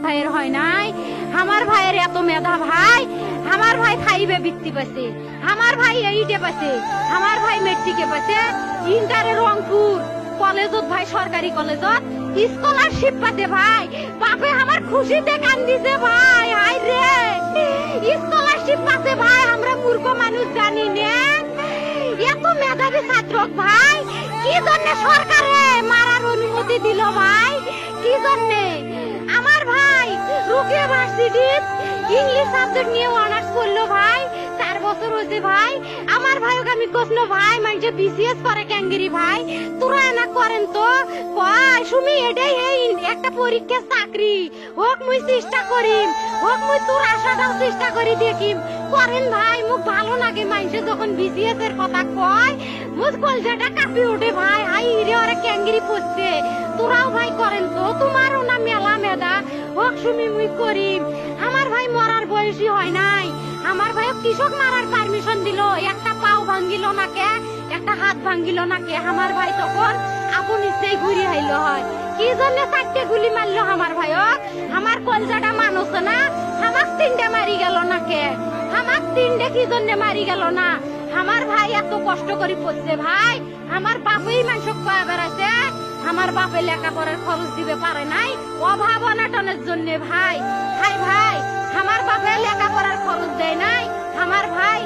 ভাইয়ের হয় নাই, আমার ভাইয়ের এত মেধা ভাই, আমার ভাই 5-এ বৃত্তি পাইছে, আমার ভাই 8-এ পাইছে, আমার ভাই মেট্রিকে পাইছে, ইন্টারে রংপুর কলেজত ভাই সরকারি কলেজত স্কলারশিপ পাতে ভাই, বাপে আমার খুশিতে কান্দিছে ভাই, হাই রে স্কলারশিপ পাতে ভাই, আমরা মূর্খ মানুষ জানি না এত মেধাবী ছাত্র ভাই, কি জন্য সরকারে মারার অনুমতি দিল ভাই, কি জন্য? আমার ভাই রুকিয়া ভার্সিটি ইংলিশ সাবজেক্ট নিয়ে অনার্স করলো ভাই, 4 বছর হয়েছে ভাই, আমার ভাইকে আমি কইল ভাই মানে বিসিএস করে ক্যাঙ্গেরি ভাই, তোরা না করেন তো কয় সুমি এটাই একটা পরীক্ষা চাকরি হোক, মুই চেষ্টা করিম, হোক মুই তোর আশাটাও চেষ্টা করি দেখিম, করেন ভাই, মুখ ভালো লাগে মানুষে যখন বিসিএস এর কথা কয়, মুখ কলজাটা কাঁপি ওঠে ভাই, হাই রে ওরা ক্যাঙ্গেরি পড়ছে, তোরাও ভাই করেন তো, তোমারও না মেলা মেধা, হোক সুমি মুই করিম। আমার ভাই মরার বয়সী হয় নাই, আমার ভাই কৃষক মারার পারমিশন দিল, একটা পাও ভাঙ্গিল না কে, একটা হাত ভাঙ্গিল না কে, আমার ভাই তখন আপন ইচ্ছেই ঘুরি আইলো হয়, কি জন্য 4টে গুলি মারলো আমার ভাই, আমার কলজাটা মানুষ না, আমার 3টে মারি গেল না কে, আমার 3টে কি জন্য মারি গেল না, আমার ভাই এত কষ্ট করে পড়ছে ভাই, আমার বাপেই মানুষ কয়ে বেড়াচ্ছে, আমার বাপে লেখাপড়ার খরচ দিবে পারে নাই, অভাব অনাটনের জন্য ভাই, ভাই ভাই আমার বাপে লেখাপড়ার খরচ দেয় নাই, আমার ভাই